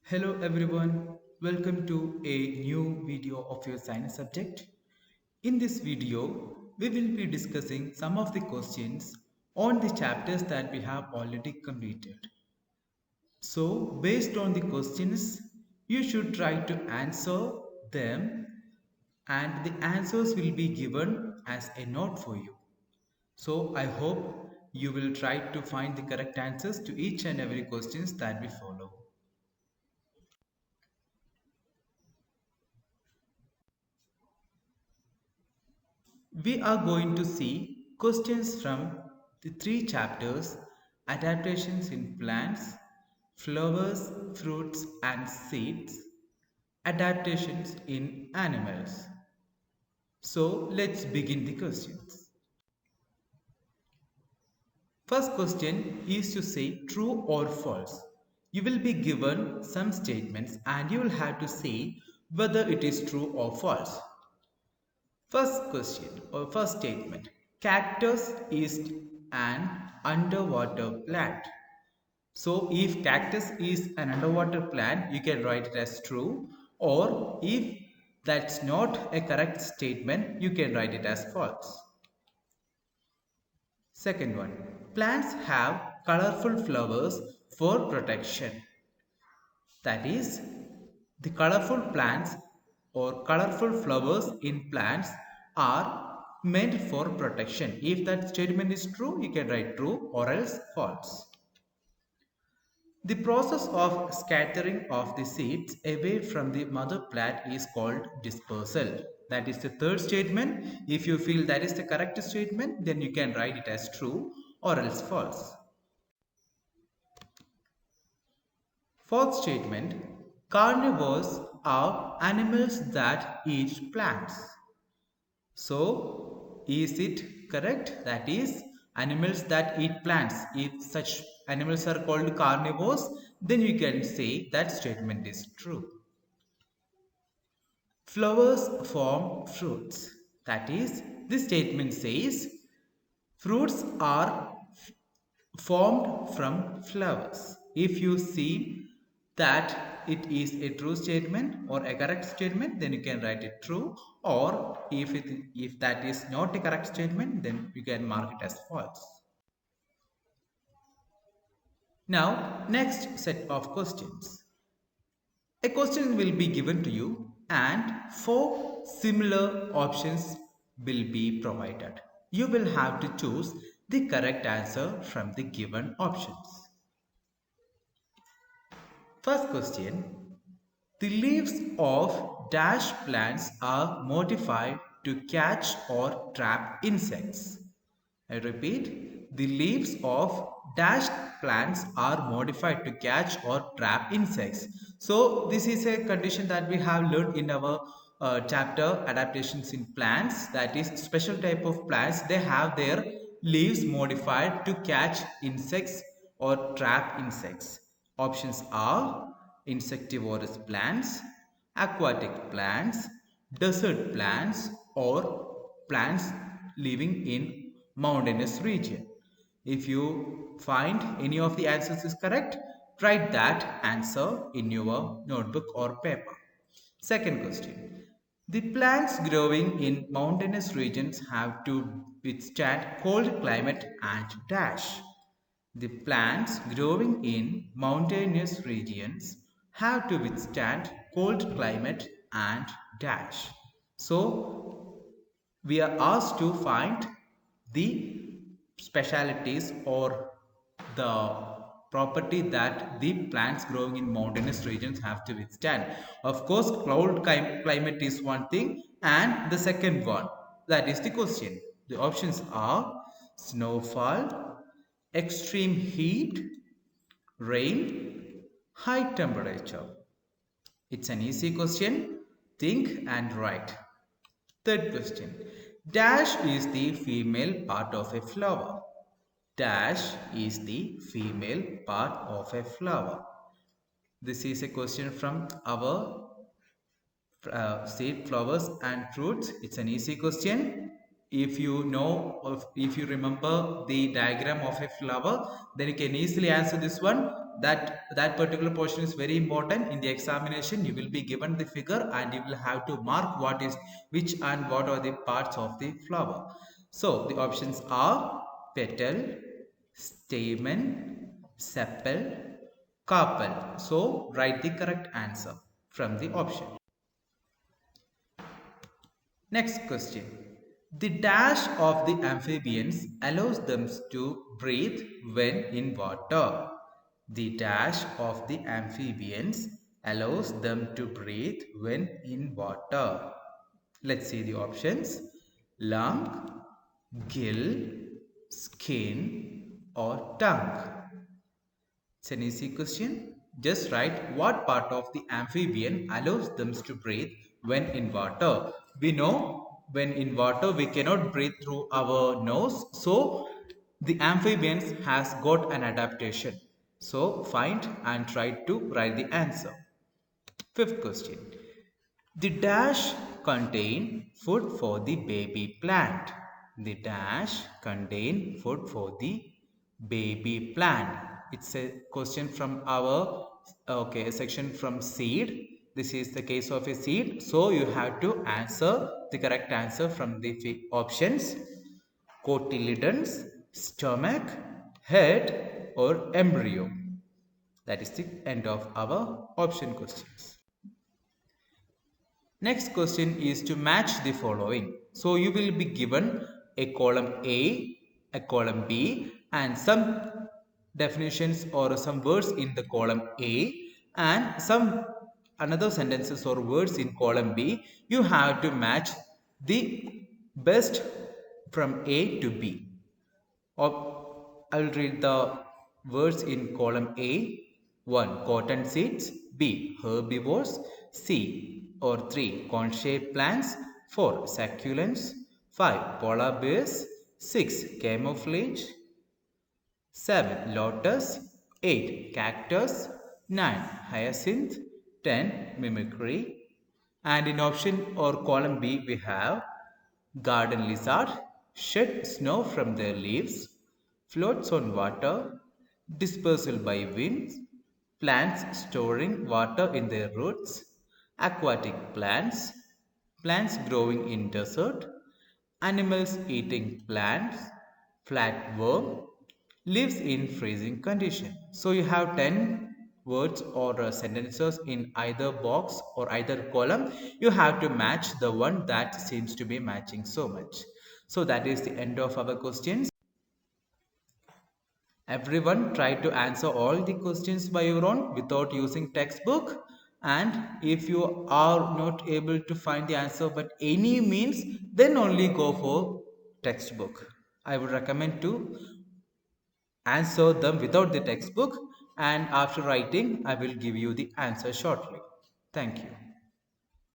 Hello everyone, welcome to a new video of your science subject. In this video, we will be discussing some of the questions on the chapters that we have already completed. So, based on the questions, you should try to answer them and the answers will be given as a note for you. So, I hope you will try to find the correct answers to each and every questions that we follow. We are going to see questions from the three chapters: adaptations in plants, flowers, fruits, and seeds, adaptations in animals. So let's begin the questions. First question is to say true or false. You will be given some statements and you will have to say whether it is true or false. First question or first statement: cactus is an underwater plant. So, if cactus is an underwater plant, you can write it as true, or if that's not a correct statement, you can write it as false. Second one: plants have colorful flowers for protection. That is, the colorful plants or colorful flowers in plants are meant for protection. If that statement is true, you can write true or else false. The process of scattering of the seeds away from the mother plant is called dispersal. That is the third statement. If you feel that is the correct statement, then you can write it as true or else false. Fourth statement: carnivores are animals that eat plants. So, is it correct? That is, animals that eat plants. If such animals are called carnivores, then you can say that statement is true. Flowers form fruits. That is, this statement says fruits are formed from flowers. If you see that it is a true statement or a correct statement, then you can write it true, or if that is not a correct statement, then you can mark it as false. Now, next set of questions. A question will be given to you and four similar options will be provided. You will have to choose the correct answer from the given options. First question: the leaves of dash plants are modified to catch or trap insects. I repeat, the leaves of dash plants are modified to catch or trap insects. So, this is a condition that we have learned in our chapter adaptations in plants, that is, special type of plants, they have their leaves modified to catch insects or trap insects. Options are insectivorous plants, aquatic plants, desert plants, or plants living in mountainous region. If you find any of the answers is correct, write that answer in your notebook or paper. Second question: the plants growing in mountainous regions have to withstand cold climate and dash. The plants growing in mountainous regions have to withstand cold climate and dash. So, we are asked to find the specialities or the property that the plants growing in mountainous regions have to withstand. Of course, climate is one thing, and the second one, that is the question. The options are snowfall, extreme heat, rain, high temperature. It's an easy question. Think and write. Third question: dash is the female part of a flower. Dash is the female part of a flower. This is a question from our seed, flowers and fruits. It's an easy question. If you know, if you remember the diagram of a flower, then you can easily answer this one. that particular portion is very important. In the examination you will be given the figure and you will have to mark what is which and what are the parts of the flower. So the options are petal, stamen, sepal, carpel. So write the correct answer from the option. Next question. The dash of the amphibians allows them to breathe when in water. The dash of the amphibians allows them to breathe when in water. Let's see the options. Lung, gill, skin, or tongue. It's an easy question. Just write what part of the amphibian allows them to breathe when in water. We know when in water we cannot breathe through our nose. So the amphibians has got an adaptation. So find and try to write the answer. Fifth question. The dash contain food for the baby plant. The dash contain food for the baby plant. It's a question from our section from seed. This is the case of a seed. So you have to answer the correct answer from the options: cotyledons, stomach, head, or embryo. That is the end of our option questions. Next question is to match the following. So you will be given a column A, a column B, and some definitions or some words in the column A and some another sentences or words in column B. You have to match the best from A to B. I'll read the words in column A. 1. Cotton seeds. B. Herbivores. C. Or 3. Cone-shaped plants. 4. Succulents. 5. Polar bears. 6. Camouflage. 7. Lotus. 8. Cactus. 9. Hyacinth. 10. Mimicry. And in option or column B we have garden lizard, shed snow from their leaves, floats on water, dispersal by winds, plants storing water in their roots, aquatic plants, plants growing in desert, animals eating plants, flatworm, lives in freezing condition. So you have 10 words or sentences in either box or either column. You have to match the one that seems to be matching so much. So that is the end of our questions. Everyone try to answer all the questions by your own without using textbook. And if you are not able to find the answer by any means, then only go for textbook. I would recommend to answer them without the textbook, and after writing I will give you the answer shortly. Thank you.